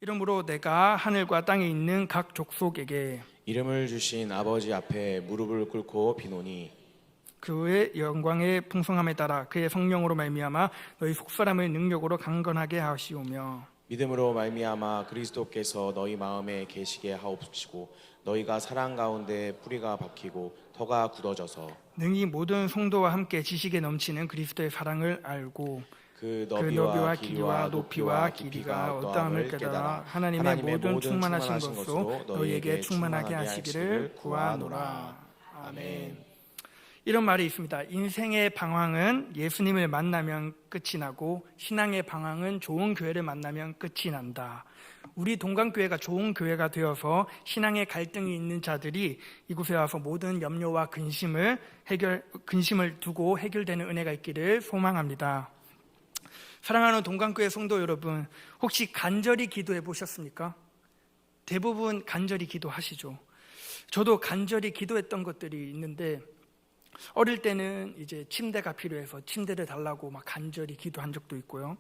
이러므로 내가 하늘과 땅에 있는 각 족속에게 이름을 주신 아버지 앞에 무릎을 꿇고 비노니 그의 영광의 풍성함에 따라 그의 성령으로 말미암아 너희 속사람을 능력으로 강건하게 하시오며 믿음으로 말미암아 그리스도께서 너희 마음에 계시게 하옵시고 너희가 사랑 가운데 뿌리가 박히고 터가 굳어져서 능히 모든 성도와 함께 지식에 넘치는 그리스도의 사랑을 알고 그 너비와 길이와 높이와 깊이가 어떠함을 깨달아 하나님의 모든 충만하신 것으로 너희에게 충만하게 하시기를 구하노라. 아멘. 이런 말이 있습니다. 인생의 방황은 예수님을 만나면 끝이 나고 신앙의 방황은 좋은 교회를 만나면 끝이 난다. 우리 동강교회가 좋은 교회가 되어서 신앙의 갈등이 있는 자들이 이곳에 와서 모든 염려와 근심을 두고 해결되는 은혜가 있기를 소망합니다. 사랑하는 동강교회 성도 여러분, 혹시 간절히 기도해 보셨습니까? 대부분 간절히 기도하시죠. 저도 간절히 기도했던 것들이 있는데 어릴 때는 이제 침대가 필요해서 침대를 달라고 막 간절히 기도한 적도 있고요.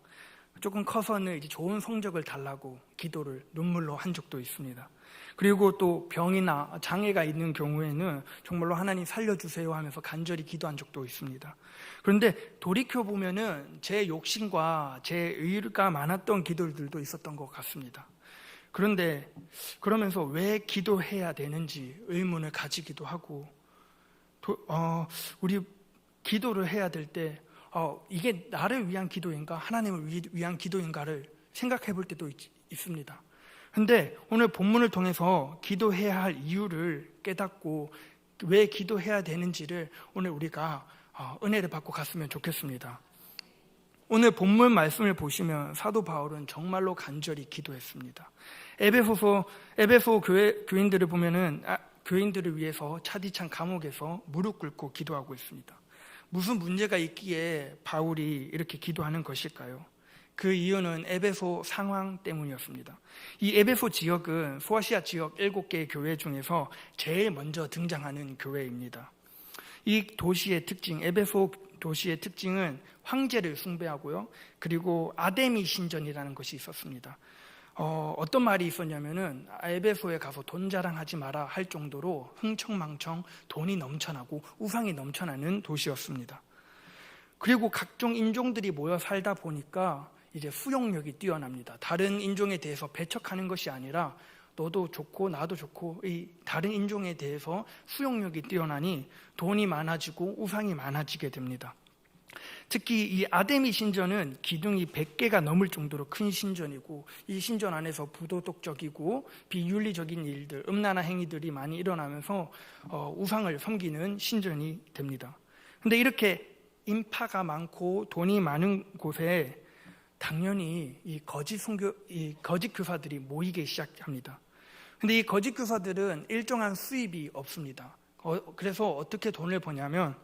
조금 커서는 이제 좋은 성적을 달라고 기도를 눈물로 한 적도 있습니다. 그리고 또 병이나 장애가 있는 경우에는 정말로 하나님 살려주세요 하면서 간절히 기도한 적도 있습니다. 그런데 돌이켜보면은 제 욕심과 제 의의가 많았던 기도들도 있었던 것 같습니다. 그런데 그러면서 왜 기도해야 되는지 의문을 가지기도 하고 우리 기도를 해야 될 때 이게 나를 위한 기도인가 하나님을 위한 기도인가를 생각해 볼 때도 있습니다. 그런데 오늘 본문을 통해서 기도해야 할 이유를 깨닫고 왜 기도해야 되는지를 오늘 우리가 은혜를 받고 갔으면 좋겠습니다. 오늘 본문 말씀을 보시면 사도 바울은 정말로 간절히 기도했습니다. 에베소 교인들을 보면은 교인들을 위해서 차디찬 감옥에서 무릎 꿇고 기도하고 있습니다. 무슨 문제가 있기에 바울이 이렇게 기도하는 것일까요? 그 이유는 에베소 상황 때문이었습니다. 이 에베소 지역은 소아시아 지역 7개의 교회 중에서 제일 먼저 등장하는 교회입니다. 이 도시의 특징, 에베소 도시의 특징은 황제를 숭배하고요. 그리고 아데미 신전이라는 것이 있었습니다. 어떤 말이 있었냐면은 에베소에 가서 돈 자랑하지 마라 할 정도로 흥청망청 돈이 넘쳐나고 우상이 넘쳐나는 도시였습니다. 그리고 각종 인종들이 모여 살다 보니까 이제 수용력이 뛰어납니다. 다른 인종에 대해서 배척하는 것이 아니라 너도 좋고 나도 좋고 이 다른 인종에 대해서 수용력이 뛰어나니 돈이 많아지고 우상이 많아지게 됩니다. 특히 이 아데미 신전은 기둥이 100개가 넘을 정도로 큰 신전이고 이 신전 안에서 부도덕적이고 비윤리적인 일들, 음란한 행위들이 많이 일어나면서 우상을 섬기는 신전이 됩니다. 그런데 이렇게 인파가 많고 돈이 많은 곳에 당연히 이 거짓 교사들이 모이기 시작합니다. 그런데 이 거짓 교사들은 일정한 수입이 없습니다. 그래서 어떻게 돈을 버냐면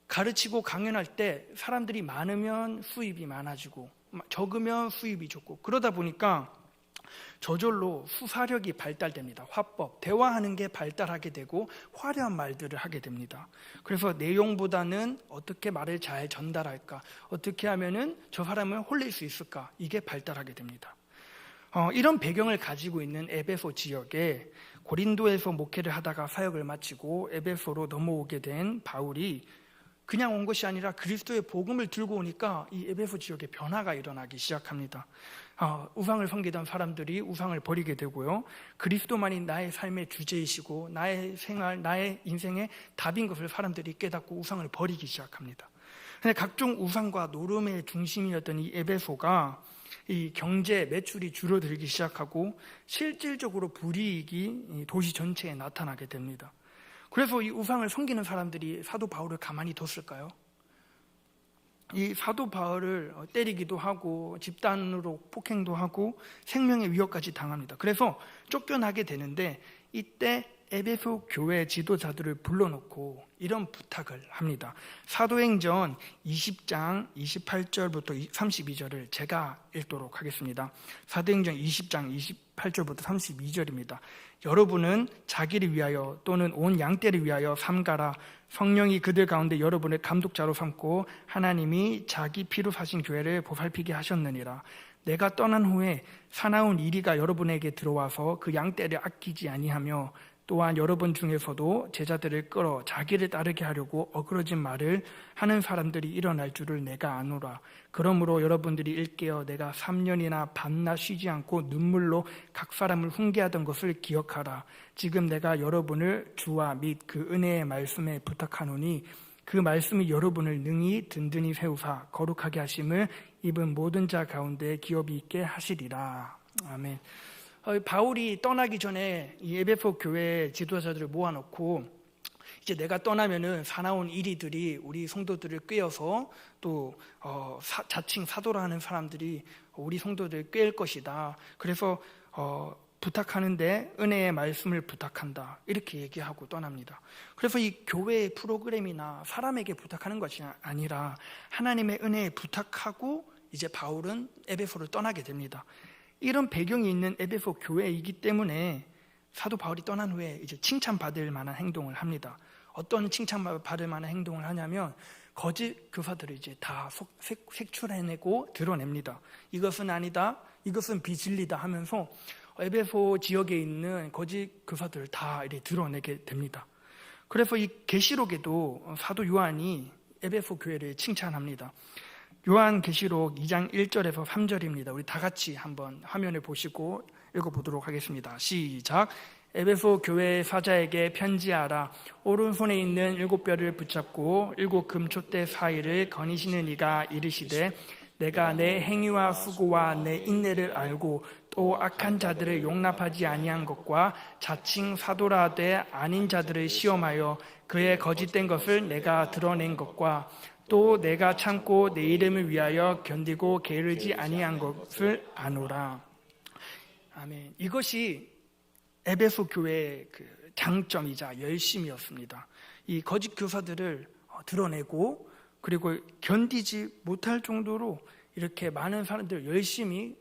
가르치고 강연할 때 사람들이 많으면 수입이 많아지고 적으면 수입이 적고 그러다 보니까 저절로 수사력이 발달됩니다. 화법, 대화하는 게 발달하게 되고 화려한 말들을 하게 됩니다. 그래서 내용보다는 어떻게 말을 잘 전달할까, 어떻게 하면은 저 사람을 홀릴 수 있을까, 이게 발달하게 됩니다. 이런 배경을 가지고 있는 에베소 지역에 고린도에서 목회를 하다가 사역을 마치고 에베소로 넘어오게 된 바울이 그냥 온 것이 아니라 그리스도의 복음을 들고 오니까 이 에베소 지역에 변화가 일어나기 시작합니다. 우상을 섬기던 사람들이 우상을 버리게 되고요. 그리스도만이 나의 삶의 주제이시고 나의 생활, 나의 인생의 답인 것을 사람들이 깨닫고 우상을 버리기 시작합니다. 근데 각종 우상과 노름의 중심이었던 이 에베소가 이 경제 매출이 줄어들기 시작하고 실질적으로 불이익이 도시 전체에 나타나게 됩니다. 그래서 이 우상을 섬기는 사람들이 사도 바울을 가만히 뒀을까요? 이 사도 바울을 때리기도 하고 집단으로 폭행도 하고 생명의 위협까지 당합니다. 그래서 쫓겨나게 되는데 이때 에베소 교회 지도자들을 불러놓고 이런 부탁을 합니다. 사도행전 20장 28절부터 32절을 제가 읽도록 하겠습니다. 사도행전 20장 28절부터 32절입니다. 여러분은 자기를 위하여 또는 온 양떼를 위하여 삼가라. 성령이 그들 가운데 여러분을 감독자로 삼고 하나님이 자기 피로 사신 교회를 보살피게 하셨느니라. 내가 떠난 후에 사나운 이리가 여러분에게 들어와서 그 양떼를 아끼지 아니하며 또한 여러분 중에서도 제자들을 끌어 자기를 따르게 하려고 어그러진 말을 하는 사람들이 일어날 줄을 내가 아노라. 그러므로 여러분들이 일깨어 내가 3년이나 밤낮 쉬지 않고 눈물로 각 사람을 훈계하던 것을 기억하라. 지금 내가 여러분을 주와 및 그 은혜의 말씀에 부탁하노니 그 말씀이 여러분을 능히 든든히 세우사 거룩하게 하심을 입은 모든 자 가운데 기업이 있게 하시리라. 아멘. 바울이 떠나기 전에 이 에베소 교회 지도자들을 모아놓고 이제 내가 떠나면은 사나운 이리들이 우리 성도들을 꿰어서 또 자칭 사도라 하는 사람들이 우리 성도들을 꿰을 것이다. 그래서 부탁하는데 은혜의 말씀을 부탁한다. 이렇게 얘기하고 떠납니다. 그래서 이 교회의 프로그램이나 사람에게 부탁하는 것이 아니라 하나님의 은혜에 부탁하고 이제 바울은 에베소를 떠나게 됩니다. 이런 배경이 있는 에베소 교회이기 때문에 사도 바울이 떠난 후에 이제 칭찬받을 만한 행동을 합니다. 어떤 칭찬받을 만한 행동을 하냐면 거짓 교사들을 이제 다 색출해내고 드러냅니다. 이것은 아니다, 이것은 비진리다 하면서 에베소 지역에 있는 거짓 교사들을 다 이렇게 드러내게 됩니다. 그래서 이 계시록에도 사도 요한이 에베소 교회를 칭찬합니다. 요한계시록 2장 1절에서 3절입니다. 우리 다 같이 한번 화면을 보시고 읽어보도록 하겠습니다. 시작. 에베소 교회 사자에게 편지하라. 오른손에 있는 7뼈를 붙잡고 7 금촛대 사이를 거니시는 이가 이르시되 내가 내 행위와 수고와 내 인내를 알고 또 악한 자들을 용납하지 아니한 것과 자칭 사도라 하되 아닌 자들을 시험하여 그의 거짓된 것을 내가 드러낸 것과 또 내가 참고 내 이름을 위하여 견디고 게으르지 아니한 것을 아노라. 아멘. 이것이 에베소 교회의 그 장점이자 열심이었습니다. 이 거짓 교사들을 드러내고 그리고 견디지 못할 정도로 이렇게 많은 사람들 열심히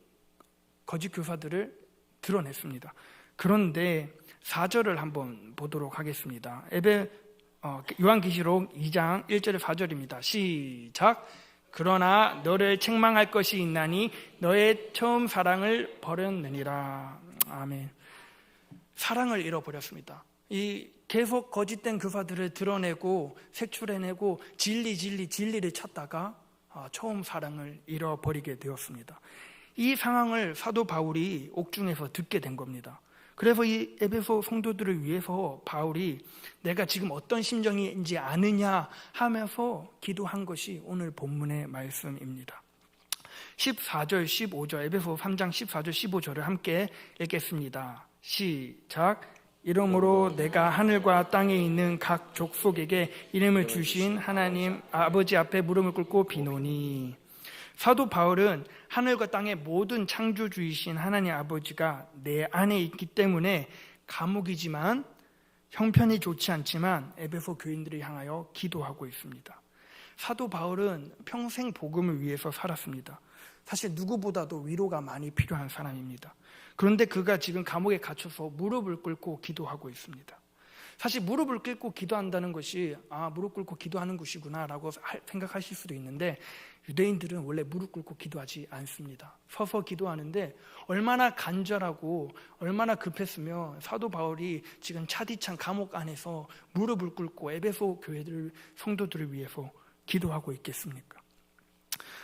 거짓 교사들을 드러냈습니다. 그런데 4절을 한번 보도록 하겠습니다. 요한계시록 2장 1절 4절입니다. 시작. 그러나 너를 책망할 것이 있나니 너의 처음 사랑을 버렸느니라. 아멘. 사랑을 잃어버렸습니다. 이 계속 거짓된 교사들을 드러내고 색출해내고 진리를 찾다가 처음 사랑을 잃어버리게 되었습니다. 이 상황을 사도 바울이 옥중에서 듣게 된 겁니다. 그래서 이 에베소 성도들을 위해서 바울이 내가 지금 어떤 심정인지 아느냐 하면서 기도한 것이 오늘 본문의 말씀입니다. 14절 15절 에베소 3장 14절 15절을 함께 읽겠습니다. 시작. 이러므로 내가 하늘과 땅에 있는 각 족속에게 이름을 주신 하나님 아버지 앞에 무릎을 꿇고 비노니. 사도 바울은 하늘과 땅의 모든 창조주이신 하나님 아버지가 내 안에 있기 때문에 감옥이지만 형편이 좋지 않지만 에베소 교인들을 향하여 기도하고 있습니다. 사도 바울은 평생 복음을 위해서 살았습니다. 사실 누구보다도 위로가 많이 필요한 사람입니다. 그런데 그가 지금 감옥에 갇혀서 무릎을 꿇고 기도하고 있습니다. 사실 무릎을 꿇고 기도한다는 것이 무릎 꿇고 기도하는 것이구나 라고 생각하실 수도 있는데 유대인들은 원래 무릎 꿇고 기도하지 않습니다. 서서 기도하는데 얼마나 간절하고 얼마나 급했으면 사도 바울이 지금 차디찬 감옥 안에서 무릎을 꿇고 에베소 교회들 성도들을 위해서 기도하고 있겠습니까?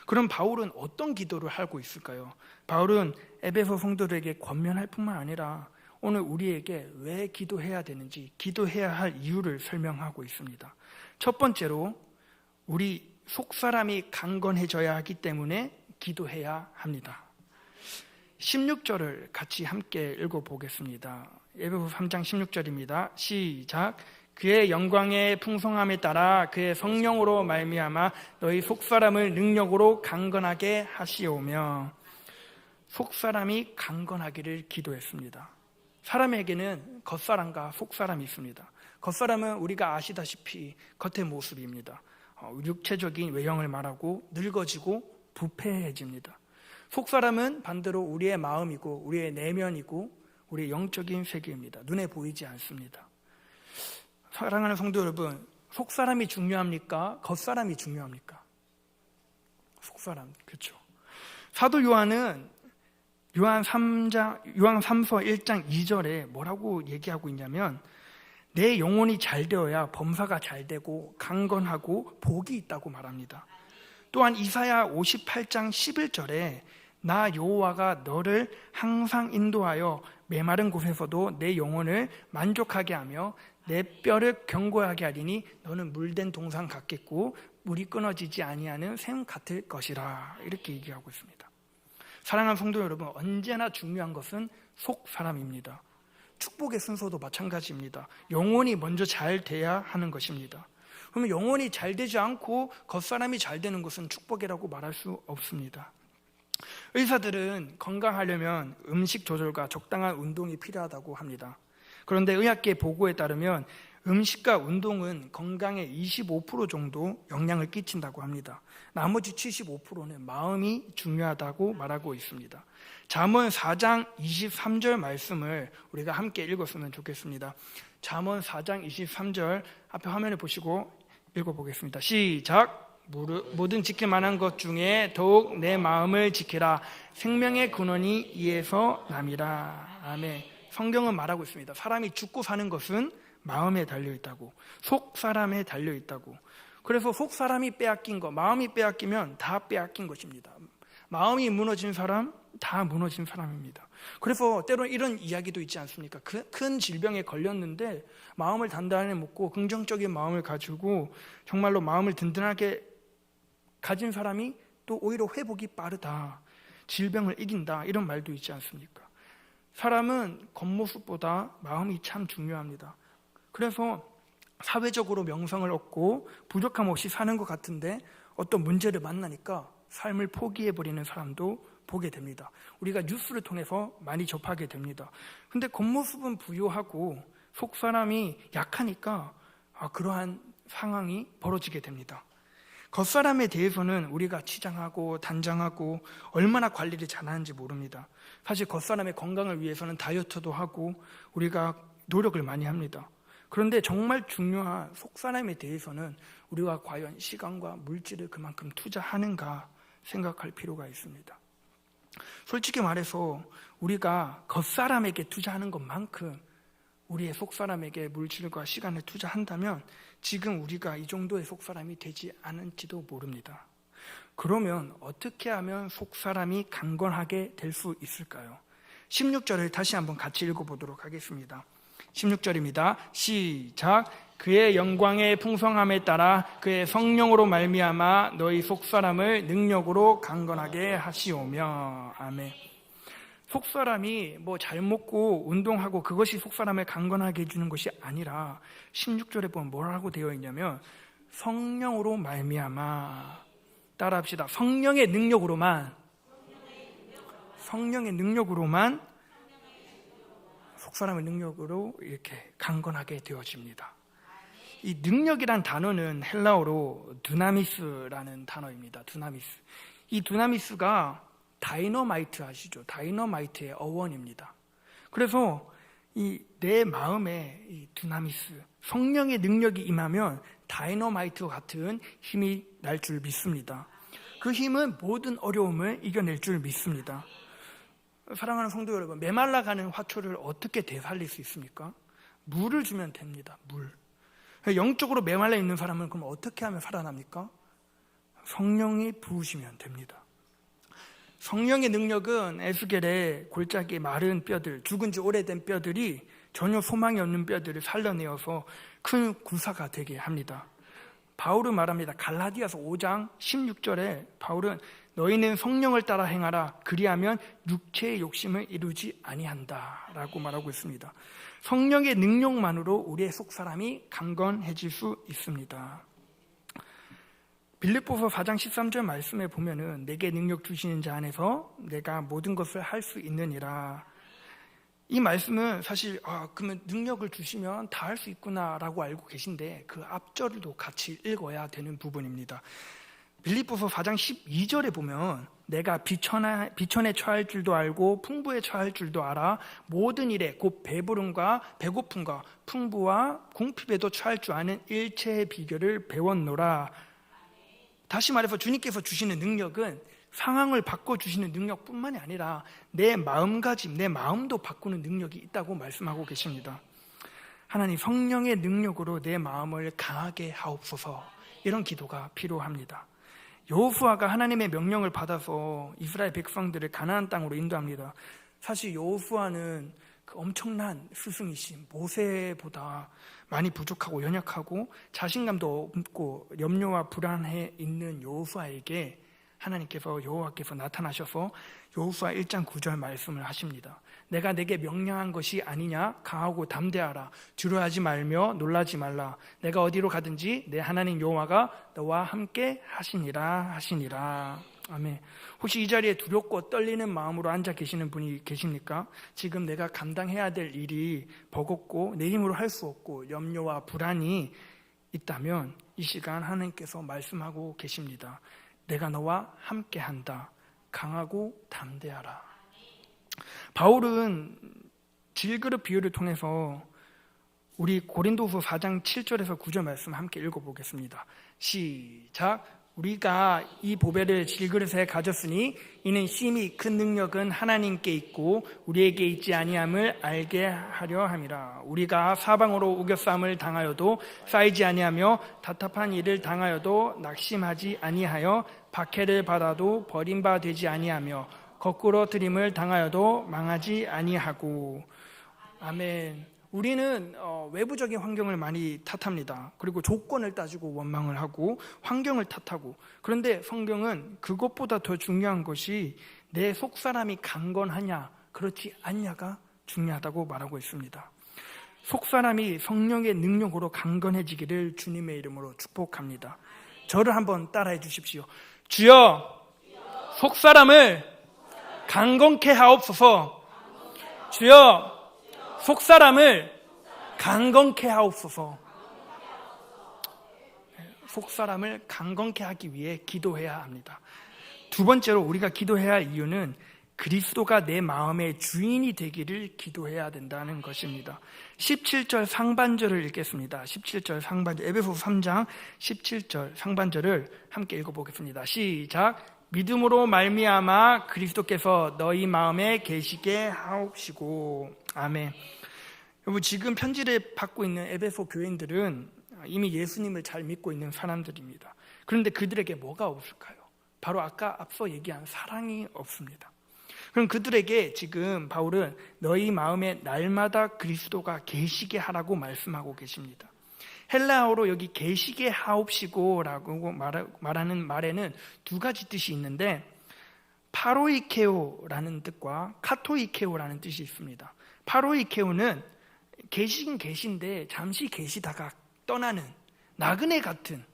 그럼 바울은 어떤 기도를 하고 있을까요? 바울은 에베소 성도들에게 권면할 뿐만 아니라 오늘 우리에게 왜 기도해야 되는지 기도해야 할 이유를 설명하고 있습니다. 첫 번째로 우리 속사람이 강건해져야 하기 때문에 기도해야 합니다. 16절을 같이 함께 읽어보겠습니다. 에베소 3장 16절입니다. 시작. 그의 영광의 풍성함에 따라 그의 성령으로 말미암아 너희 속사람을 능력으로 강건하게 하시오며. 속사람이 강건하기를 기도했습니다. 사람에게는 겉사람과 속사람이 있습니다. 겉사람은 우리가 아시다시피 겉의 모습입니다. 육체적인 외형을 말하고 늙어지고 부패해집니다. 속사람은 반대로 우리의 마음이고 우리의 내면이고 우리의 영적인 세계입니다. 눈에 보이지 않습니다. 사랑하는 성도 여러분, 속사람이 중요합니까? 겉사람이 중요합니까? 속사람, 그렇죠. 사도 요한은 요한 3서 1장 2절에 뭐라고 얘기하고 있냐면 내 영혼이 잘 되어야 범사가 잘 되고 강건하고 복이 있다고 말합니다. 또한 이사야 58장 11절에 나 여호와가 너를 항상 인도하여 메마른 곳에서도 내 영혼을 만족하게 하며 내 뼈를 견고하게 하리니 너는 물된 동산 같겠고 물이 끊어지지 아니하는 샘 같을 것이라, 이렇게 얘기하고 있습니다. 사랑하는 성도 여러분, 언제나 중요한 것은 속 사람입니다. 축복의 순서도 마찬가지입니다. 영혼이 먼저 잘 돼야 하는 것입니다. 그러면 영혼이 잘 되지 않고 겉사람이 잘 되는 것은 축복이라고 말할 수 없습니다. 의사들은 건강하려면 음식 조절과 적당한 운동이 필요하다고 합니다. 그런데 의학계 보고에 따르면 음식과 운동은 건강에 25% 정도 영향을 끼친다고 합니다. 나머지 75%는 마음이 중요하다고 말하고 있습니다. 잠언 4장 23절 말씀을 우리가 함께 읽었으면 좋겠습니다. 잠언 4장 23절 앞에 화면을 보시고 읽어보겠습니다. 시작! 모든 지킬 만한 것 중에 더욱 내 마음을 지키라. 생명의 근원이 이에서 남이라. 아멘. 성경은 말하고 있습니다. 사람이 죽고 사는 것은 마음에 달려있다고, 속 사람에 달려있다고. 그래서 속 사람이 빼앗긴 것, 마음이 빼앗기면 다 빼앗긴 것입니다. 마음이 무너진 사람, 다 무너진 사람입니다. 그래서 때로는 이런 이야기도 있지 않습니까? 큰 질병에 걸렸는데 마음을 단단히 먹고 긍정적인 마음을 가지고 정말로 마음을 든든하게 가진 사람이 또 오히려 회복이 빠르다, 질병을 이긴다, 이런 말도 있지 않습니까? 사람은 겉모습보다 마음이 참 중요합니다. 그래서 사회적으로 명성을 얻고 부족함 없이 사는 것 같은데 어떤 문제를 만나니까 삶을 포기해버리는 사람도 보게 됩니다. 우리가 뉴스를 통해서 많이 접하게 됩니다. 근데 겉모습은 부유하고 속 사람이 약하니까 그러한 상황이 벌어지게 됩니다. 겉사람에 대해서는 우리가 치장하고 단장하고 얼마나 관리를 잘하는지 모릅니다. 사실 겉사람의 건강을 위해서는 다이어트도 하고 우리가 노력을 많이 합니다. 그런데 정말 중요한 속사람에 대해서는 우리가 과연 시간과 물질을 그만큼 투자하는가 생각할 필요가 있습니다. 솔직히 말해서 우리가 겉사람에게 투자하는 것만큼 우리의 속사람에게 물질과 시간을 투자한다면 지금 우리가 이 정도의 속사람이 되지 않을지도 모릅니다. 그러면 어떻게 하면 속사람이 강건하게 될 수 있을까요? 16절을 다시 한번 같이 읽어보도록 하겠습니다. 16절입니다. 시작! 그의 영광의 풍성함에 따라 그의 성령으로 말미암아 너희 속사람을 능력으로 강건하게 하시오며. 아멘. 속사람이 잘 먹고 운동하고 그것이 속사람을 강건하게 해주는 것이 아니라 16절에 보면 뭐라고 되어 있냐면 성령으로 말미암아. 따라합시다. 성령의 능력으로만 속사람의 능력으로 이렇게 강건하게 되어집니다. 이 능력이란 단어는 헬라어로 두나미스라는 단어입니다. 두나미스. 이 두나미스가 다이너마이트 아시죠? 다이너마이트의 어원입니다. 그래서 내 마음에 이 두나미스, 성령의 능력이 임하면 다이너마이트와 같은 힘이 날 줄 믿습니다. 그 힘은 모든 어려움을 이겨낼 줄 믿습니다. 사랑하는 성도 여러분, 메말라가는 화초를 어떻게 되살릴 수 있습니까? 물을 주면 됩니다. 물. 영적으로 메말라 있는 사람은 그럼 어떻게 하면 살아납니까? 성령이 부으시면 됩니다. 성령의 능력은 에스겔의 골짜기 마른 뼈들, 죽은 지 오래된 뼈들이 전혀 소망이 없는 뼈들을 살려내어서 큰 구사가 되게 합니다. 바울은 말합니다. 갈라디아서 5장 16절에 바울은 너희는 성령을 따라 행하라. 그리하면 육체의 욕심을 이루지 아니한다 라고 말하고 있습니다. 성령의 능력만으로 우리의 속사람이 강건해질 수 있습니다. 빌립보서 4장 13절 말씀에 보면은 내게 능력 주시는 자 안에서 내가 모든 것을 할 수 있느니라. 이 말씀은 사실 그러면 능력을 주시면 다 할 수 있구나라고 알고 계신데 그 앞절도 같이 읽어야 되는 부분입니다. 빌립보서 4장 12절에 보면 내가 비천에 처할 줄도 알고 풍부에 처할 줄도 알아 모든 일에 곧 배부름과 배고픔과 풍부와 궁핍에도 처할 줄 아는 일체의 비결을 배웠노라. 다시 말해서 주님께서 주시는 능력은 상황을 바꿔주시는 능력뿐만이 아니라 내 마음가짐, 내 마음도 바꾸는 능력이 있다고 말씀하고 계십니다. 하나님, 성령의 능력으로 내 마음을 강하게 하옵소서. 이런 기도가 필요합니다. 여호수아가 하나님의 명령을 받아서 이스라엘 백성들을 가나안 땅으로 인도합니다. 사실 여호수아는 그 엄청난 스승이신 모세보다 많이 부족하고 연약하고 자신감도 없고 염려와 불안해 있는 여호수아에게 하나님께서, 여호와께서 나타나셔서 여호수아 1장 9절 말씀을 하십니다. 내가 내게 명령한 것이 아니냐? 강하고 담대하라. 두려워하지 말며 놀라지 말라. 내가 어디로 가든지 내 하나님 여호와가 너와 함께 하시니라. 아멘. 혹시 이 자리에 두렵고 떨리는 마음으로 앉아 계시는 분이 계십니까? 지금 내가 감당해야 될 일이 버겁고 내 힘으로 할 수 없고 염려와 불안이 있다면 이 시간 하나님께서 말씀하고 계십니다. 내가 너와 함께한다. 강하고 담대하라. 바울은 질그릇 비유를 통해서 우리 고린도서 4장 7절에서 9절 말씀 함께 읽어보겠습니다. 시작. 우리가 이 보배를 질그릇에 가졌으니 이는 심히 큰 능력은 하나님께 있고 우리에게 있지 아니함을 알게 하려 함이라. 우리가 사방으로 우겨싸움을 당하여도 쌓이지 아니하며 답답한 일을 당하여도 낙심하지 아니하여 박해를 받아도 버림바 되지 아니하며 거꾸로 들임을 당하여도 망하지 아니하고. 아멘. 우리는 외부적인 환경을 많이 탓합니다. 그리고 조건을 따지고 원망을 하고 환경을 탓하고. 그런데 성경은 그것보다 더 중요한 것이 내 속사람이 강건하냐 그렇지 않냐가 중요하다고 말하고 있습니다. 속사람이 성령의 능력으로 강건해지기를 주님의 이름으로 축복합니다. 저를 한번 따라해 주십시오. 주여, 속사람을 강건케 하옵소서. 주여, 속사람을 강건케 하옵소서. 속사람을 강건케 하기 위해 기도해야 합니다. 두 번째로 우리가 기도해야 할 이유는 그리스도가 내 마음의 주인이 되기를 기도해야 된다는 것입니다. 17절 상반절을 읽겠습니다. 17절 상반절, 에베소서 3장 17절 상반절을 함께 읽어보겠습니다. 시작. 믿음으로 말미암아 그리스도께서 너희 마음에 계시게 하옵시고. 아멘. 여러분, 지금 편지를 받고 있는 에베소 교인들은 이미 예수님을 잘 믿고 있는 사람들입니다. 그런데 그들에게 뭐가 없을까요? 바로 아까 앞서 얘기한 사랑이 없습니다. 그럼 그들에게 지금 바울은 너희 마음에 날마다 그리스도가 계시게 하라고 말씀하고 계십니다. 헬라어로 여기 계시게 하옵시고라고 말하는 말에는 두 가지 뜻이 있는데 파로이케오라는 뜻과 카토이케오라는 뜻이 있습니다. 파로이케오는 계시긴 계신데 잠시 계시다가 떠나는 나그네 같은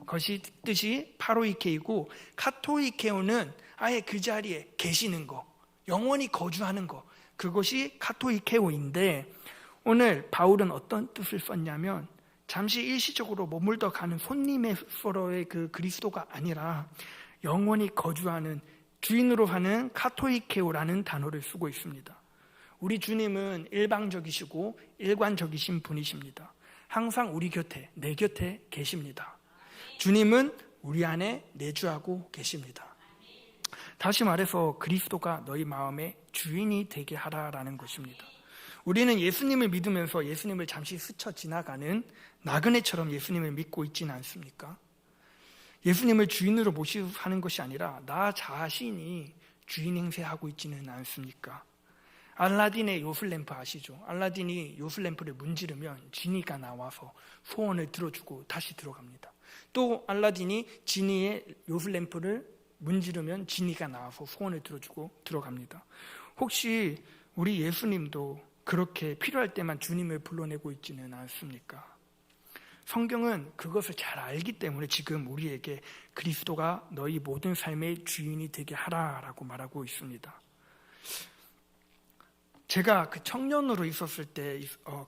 것이 뜻이 파로이케이고, 카토이케오는 아예 그 자리에 계시는 거, 영원히 거주하는 거, 그것이 카토이케오인데 오늘 바울은 어떤 뜻을 썼냐면 잠시 일시적으로 머물러 가는 손님의 서로의 그 그리스도가 아니라 영원히 거주하는 주인으로 하는 카토이케오라는 단어를 쓰고 있습니다. 우리 주님은 일방적이시고 일관적이신 분이십니다. 항상 우리 곁에, 내 곁에 계십니다. 주님은 우리 안에 내주하고 계십니다. 다시 말해서 그리스도가 너희 마음의 주인이 되게 하라라는 것입니다. 우리는 예수님을 믿으면서 예수님을 잠시 스쳐 지나가는 나그네처럼 예수님을 믿고 있지는 않습니까? 예수님을 주인으로 모시고 사는 것이 아니라 나 자신이 주인 행세하고 있지는 않습니까? 알라딘의 요술램프 아시죠? 알라딘이 요술램프를 문지르면 지니가 나와서 소원을 들어주고 다시 들어갑니다. 또 알라딘이 지니의 요술램프를 문지르면 지니가 나와서 소원을 들어주고 들어갑니다. 혹시 우리 예수님도 그렇게 필요할 때만 주님을 불러내고 있지는 않습니까? 성경은 그것을 잘 알기 때문에 지금 우리에게 그리스도가 너희 모든 삶의 주인이 되게 하라라고 말하고 있습니다. 제가 그 청년으로 있었을 때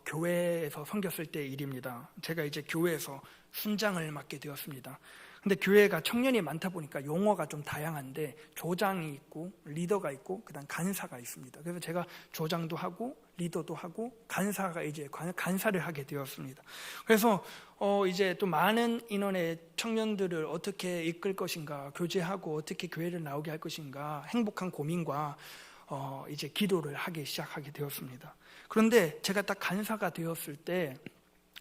교회에서 섬겼을 때 일입니다. 제가 이제 교회에서 순장을 맡게 되었습니다. 근데 교회가 청년이 많다 보니까 용어가 좀 다양한데 조장이 있고 리더가 있고 그다음 간사가 있습니다. 그래서 제가 조장도 하고 리더도 하고 간사가 이제 간사를 하게 되었습니다. 그래서 이제 또 많은 인원의 청년들을 어떻게 이끌 것인가, 교제하고 어떻게 교회를 나오게 할 것인가 행복한 고민과 이제 기도를 하기 시작하게 되었습니다. 그런데 제가 딱 간사가 되었을 때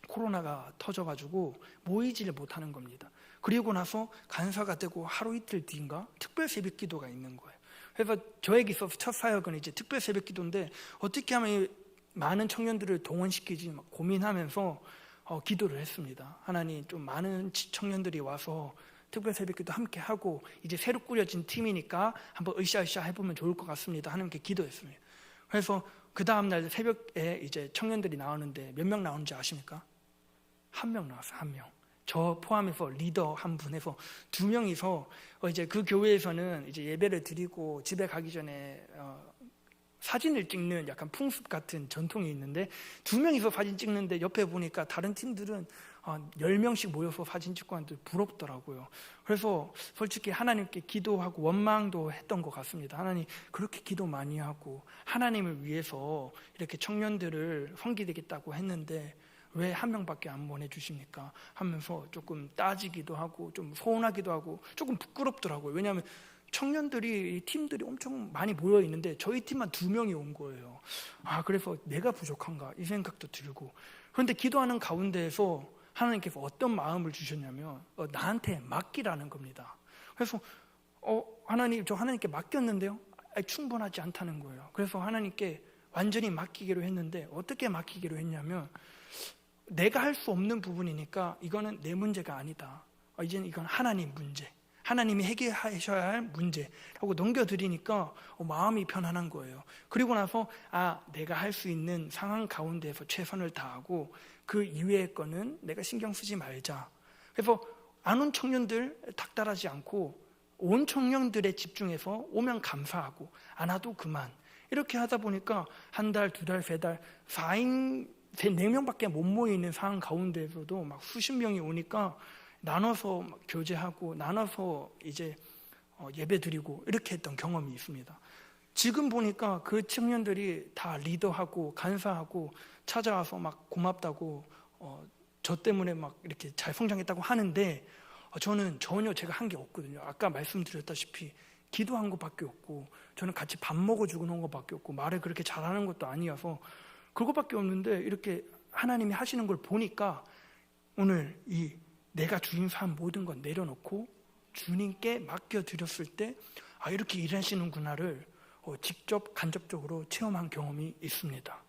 코로나가 터져가지고 모이지를 못하는 겁니다. 그리고 나서 간사가 되고 하루 이틀 뒤인가 특별 새벽 기도가 있는 거예요. 그래서 저에게 있어서 첫 사역은 이제 특별 새벽 기도인데 어떻게 하면 이 많은 청년들을 동원시키지 막 고민하면서 기도를 했습니다. 하나님, 좀 많은 청년들이 와서 특별 새벽 기도 함께 하고 이제 새로 꾸려진 팀이니까 한번 으쌰으쌰 해보면 좋을 것 같습니다. 하나님께 기도했습니다. 그래서 그 다음날 새벽에 이제 청년들이 나오는데 몇 명 나오는지 아십니까? 1명 나왔어요. 1명. 저 포함해서 리더 한 분에서 2명이서 이제 그 교회에서는 이제 예배를 드리고 집에 가기 전에 사진을 찍는 약간 풍습 같은 전통이 있는데 2명이서 사진 찍는데 옆에 보니까 다른 팀들은 10명씩 모여서 사진 찍고 하는데 부럽더라고요. 그래서 솔직히 하나님께 기도하고 원망도 했던 것 같습니다. 하나님, 그렇게 기도 많이 하고 하나님을 위해서 이렇게 청년들을 섬기겠다고 했는데 왜 1명밖에 안 보내주십니까? 하면서 조금 따지기도 하고 좀 서운하기도 하고 조금 부끄럽더라고요. 왜냐하면 청년들이 팀들이 엄청 많이 모여 있는데 저희 팀만 2명이 온 거예요. 그래서 내가 부족한가 이 생각도 들고, 그런데 기도하는 가운데에서 하나님께서 어떤 마음을 주셨냐면 나한테 맡기라는 겁니다. 그래서 하나님, 저 하나님께 맡겼는데요, 충분하지 않다는 거예요. 그래서 하나님께 완전히 맡기기로 했는데 어떻게 맡기기로 했냐면 내가 할 수 없는 부분이니까 이거는 내 문제가 아니다. 이제는 이건 하나님 문제, 하나님이 해결하셔야 할 문제라고 넘겨드리니까 마음이 편안한 거예요. 그리고 나서 내가 할 수 있는 상황 가운데에서 최선을 다하고 그 이외의 거는 내가 신경 쓰지 말자. 그래서 안 온 청년들 닥달하지 않고 온 청년들에 집중해서 오면 감사하고 안 와도 그만. 이렇게 하다 보니까 1달, 2달, 3달, 4인 4명밖에 못 모이는 상황 가운데에서도 막 수십 명이 오니까 나눠서 막 교제하고 나눠서 이제 예배 드리고 이렇게 했던 경험이 있습니다. 지금 보니까 그 청년들이 다 리더하고 간사하고 찾아와서 막 고맙다고 저 때문에 막 이렇게 잘 성장했다고 하는데 저는 전혀 제가 한 게 없거든요. 아까 말씀드렸다시피 기도한 것밖에 없고 저는 같이 밥 먹어주고 놓은 것밖에 없고 말을 그렇게 잘하는 것도 아니어서 그것밖에 없는데 이렇게 하나님이 하시는 걸 보니까 오늘 이 내가 주님사 한 모든 건 내려놓고 주님께 맡겨드렸을 때 이렇게 일하시는구나를 직접 간접적으로 체험한 경험이 있습니다.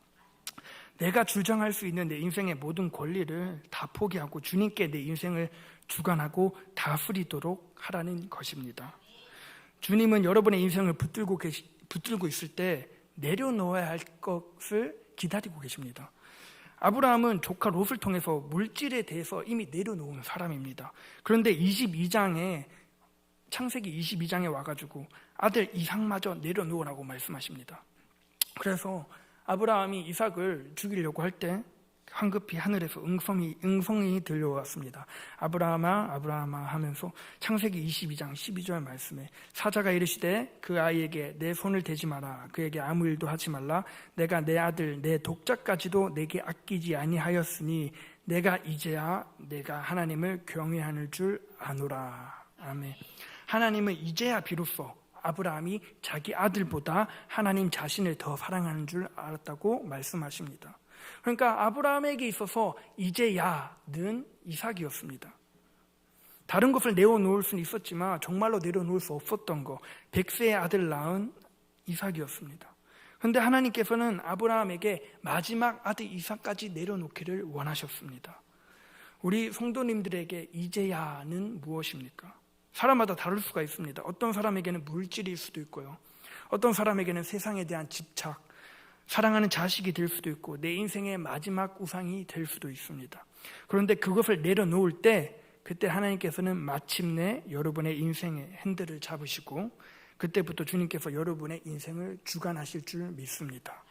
내가 주장할 수 있는 내 인생의 모든 권리를 다 포기하고 주님께 내 인생을 주관하고 다스리도록 하라는 것입니다. 주님은 여러분의 인생을 붙들고 있을 때 내려놓아야 할 것을 기다리고 계십니다. 아브라함은 조카 롯을 통해서 물질에 대해서 이미 내려놓은 사람입니다. 그런데 창세기 22장에 와가지고 아들 이삭마저 내려놓으라고 말씀하십니다. 그래서 아브라함이 이삭을 죽이려고 할 때 황급히 하늘에서 응성이 들려왔습니다. 아브라함아 아브라함아 하면서 창세기 22장 12절 말씀에 사자가 이르시되 그 아이에게 내 손을 대지 마라, 그에게 아무 일도 하지 말라, 내가 내 아들 내 독자까지도 내게 아끼지 아니하였으니 내가 이제야 내가 하나님을 경외하는 줄 아노라. 아멘. 하나님은 이제야 비로소 아브라함이 자기 아들보다 하나님 자신을 더 사랑하는 줄 알았다고 말씀하십니다. 그러니까 아브라함에게 있어서 이제야는 이삭이었습니다. 다른 것을 내어놓을 수는 있었지만 정말로 내려놓을 수 없었던 것, 100세의 아들 낳은 이삭이었습니다. 그런데 하나님께서는 아브라함에게 마지막 아들 이삭까지 내려놓기를 원하셨습니다. 우리 성도님들에게 이제야는 무엇입니까? 사람마다 다를 수가 있습니다. 어떤 사람에게는 물질일 수도 있고요, 어떤 사람에게는 세상에 대한 집착, 사랑하는 자식이 될 수도 있고 내 인생의 마지막 우상이 될 수도 있습니다. 그런데 그것을 내려놓을 때 그때 하나님께서는 마침내 여러분의 인생의 핸들을 잡으시고 그때부터 주님께서 여러분의 인생을 주관하실 줄 믿습니다.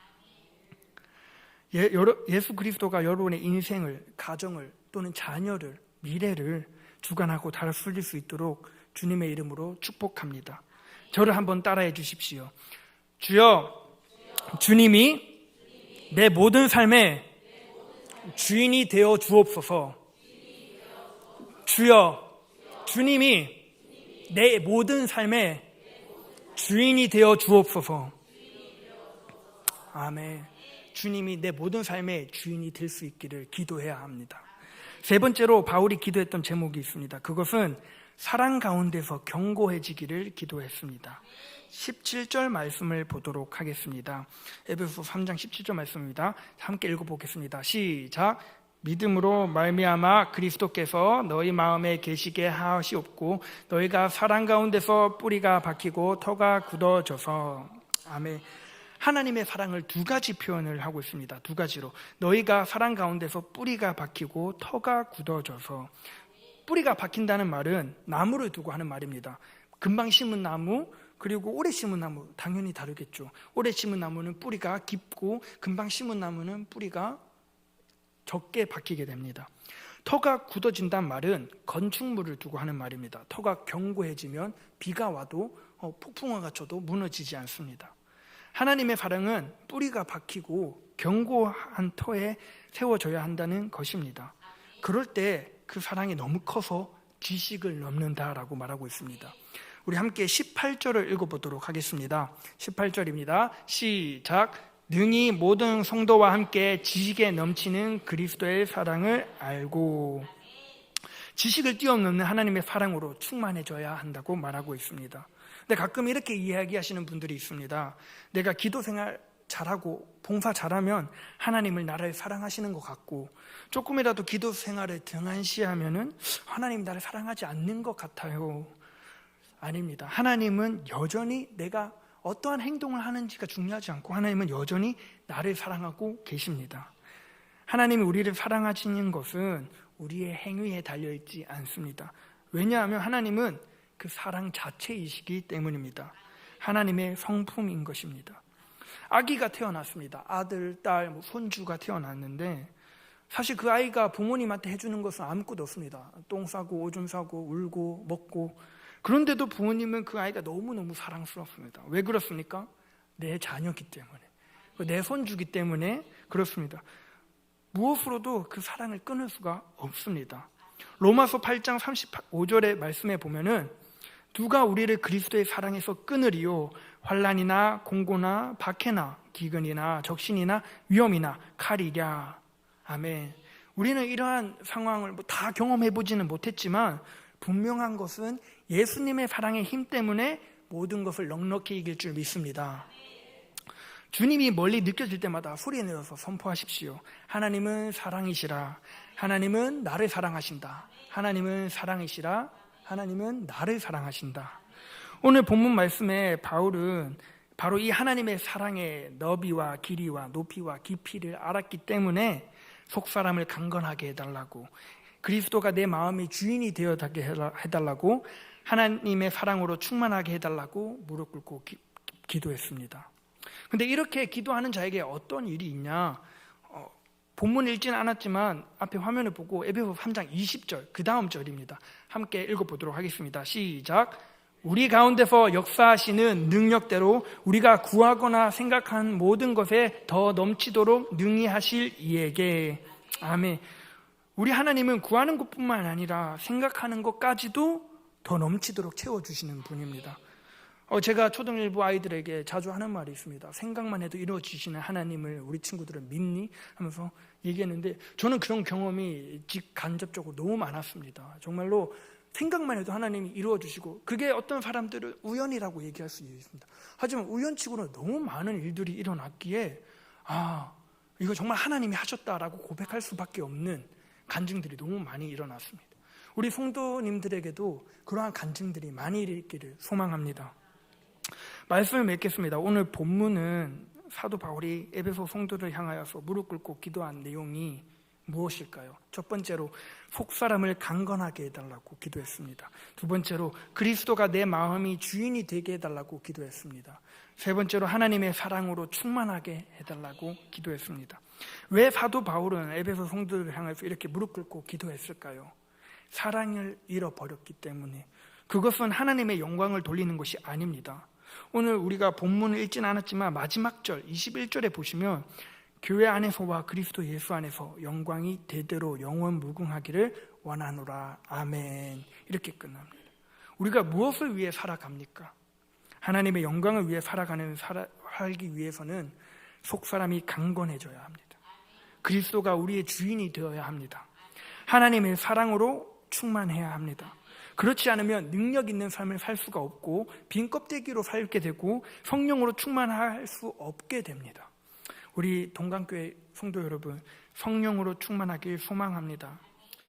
예수 그리스도가 여러분의 인생을, 가정을 또는 자녀를, 미래를 주관하고 다스릴 수 있도록 주님의 이름으로 축복합니다. 저를 한번 따라해 주십시오. 주여, 주님이 내 모든 삶의 주인이 되어 주옵소서. 주여, 주님이 내 모든 삶의 주인이 되어 주옵소서. 아멘. 주님이 내 모든 삶의 주인이 될 수 있기를 기도해야 합니다. 세 번째로 바울이 기도했던 제목이 있습니다. 그것은 사랑 가운데서 견고해지기를 기도했습니다. 17절 말씀을 보도록 하겠습니다. 에베소서 3장 17절 말씀입니다. 함께 읽어보겠습니다. 시작. 믿음으로 말미암아 그리스도께서 너희 마음에 계시게 하시옵고 너희가 사랑 가운데서 뿌리가 박히고 터가 굳어져서. 아멘. 하나님의 사랑을 두 가지 표현을 하고 있습니다. 두 가지로. 너희가 사랑 가운데서 뿌리가 박히고 터가 굳어져서. 뿌리가 박힌다는 말은 나무를 두고 하는 말입니다. 금방 심은 나무 그리고 오래 심은 나무 당연히 다르겠죠. 오래 심은 나무는 뿌리가 깊고 금방 심은 나무는 뿌리가 적게 박히게 됩니다. 터가 굳어진다는 말은 건축물을 두고 하는 말입니다. 터가 견고해지면 비가 와도 폭풍우가 쳐도 무너지지 않습니다. 하나님의 사랑은 뿌리가 박히고 견고한 터에 세워져야 한다는 것입니다. 그럴 때 그 사랑이 너무 커서 지식을 넘는다라고 말하고 있습니다. 우리 함께 18절을 읽어보도록 하겠습니다. 18절입니다. 시작. 능히 모든 성도와 함께 지식에 넘치는 그리스도의 사랑을 알고. 지식을 뛰어넘는 하나님의 사랑으로 충만해져야 한다고 말하고 있습니다. 근데 가끔 이렇게 이야기하시는 분들이 있습니다. 내가 기도 생활 잘하고 봉사 잘하면 하나님을 나를 사랑하시는 것 같고 조금이라도 기도 생활을 등한시하면은 하나님 나를 사랑하지 않는 것 같아요. 아닙니다. 하나님은 여전히 내가 어떠한 행동을 하는지가 중요하지 않고 하나님은 여전히 나를 사랑하고 계십니다. 하나님이 우리를 사랑하시는 것은 우리의 행위에 달려있지 않습니다. 왜냐하면 하나님은 그 사랑 자체이시기 때문입니다. 하나님의 성품인 것입니다. 아기가 태어났습니다. 아들, 딸, 손주가 태어났는데 사실 그 아이가 부모님한테 해주는 것은 아무것도 없습니다. 똥 싸고 오줌 싸고 울고 먹고. 그런데도 부모님은 그 아이가 너무너무 사랑스럽습니다. 왜 그렇습니까? 내 자녀이기 때문에, 내 손주기 때문에 그렇습니다. 무엇으로도 그 사랑을 끊을 수가 없습니다. 로마서 8장 35절의 말씀에 보면은 누가 우리를 그리스도의 사랑에서 끊으리요? 환난이나 공고나 박해나 기근이나 적신이나 위험이나 칼이랴. 아멘. 우리는 이러한 상황을 다 경험해보지는 못했지만 분명한 것은 예수님의 사랑의 힘 때문에 모든 것을 넉넉히 이길 줄 믿습니다. 주님이 멀리 느껴질 때마다 소리내어서 선포하십시오. 하나님은 사랑이시라. 하나님은 나를 사랑하신다. 하나님은 사랑이시라. 하나님은 나를 사랑하신다. 오늘 본문 말씀에 바울은 바로 이 하나님의 사랑의 너비와 길이와 높이와 깊이를 알았기 때문에 속사람을 강건하게 해달라고, 그리스도가 내 마음의 주인이 되어가게 해달라고, 하나님의 사랑으로 충만하게 해달라고 무릎 꿇고 기도했습니다. 근데 이렇게 기도하는 자에게 어떤 일이 있냐? 본문 읽지는 않았지만 앞에 화면을 보고 에베소 3장 20절 그 다음 절입니다. 함께 읽어보도록 하겠습니다. 시작. 우리 가운데서 역사하시는 능력대로 우리가 구하거나 생각한 모든 것에 더 넘치도록 능히 하실 이에게. 아멘. 우리 하나님은 구하는 것뿐만 아니라 생각하는 것까지도 더 넘치도록 채워주시는 분입니다. 제가 초등일부 아이들에게 자주 하는 말이 있습니다. 생각만 해도 이루어지시는 하나님을 우리 친구들은 믿니? 하면서 얘기했는데 저는 그런 경험이 직간접적으로 너무 많았습니다. 정말로 생각만 해도 하나님이 이루어주시고, 그게 어떤 사람들은 우연이라고 얘기할 수 있습니다. 하지만 우연치고는 너무 많은 일들이 일어났기에 이거 정말 하나님이 하셨다라고 고백할 수밖에 없는 간증들이 너무 많이 일어났습니다. 우리 성도님들에게도 그러한 간증들이 많이 있기를 소망합니다. 말씀을 맺겠습니다. 오늘 본문은 사도 바울이 에베소 성도를 향하여서 무릎 꿇고 기도한 내용이 무엇일까요? 첫 번째로 속사람을 강건하게 해달라고 기도했습니다. 두 번째로 그리스도가 내 마음이 주인이 되게 해달라고 기도했습니다. 세 번째로 하나님의 사랑으로 충만하게 해달라고 기도했습니다. 왜 사도 바울은 에베소 성도를 향해서 이렇게 무릎 꿇고 기도했을까요? 사랑을 잃어버렸기 때문에 그것은 하나님의 영광을 돌리는 것이 아닙니다. 오늘 우리가 본문을 읽진 않았지만 마지막 절 21절에 보시면 교회 안에서와 그리스도 예수 안에서 영광이 대대로 영원 무궁하기를 원하노라. 아멘. 이렇게 끝납니다. 우리가 무엇을 위해 살아갑니까? 하나님의 영광을 위해 살기 위해서는 속사람이 강건해져야 합니다. 그리스도가 우리의 주인이 되어야 합니다. 하나님의 사랑으로 충만해야 합니다. 그렇지 않으면 능력 있는 삶을 살 수가 없고 빈 껍데기로 살게 되고 성령으로 충만할 수 없게 됩니다. 우리 동강교회 성도 여러분, 성령으로 충만하길 소망합니다.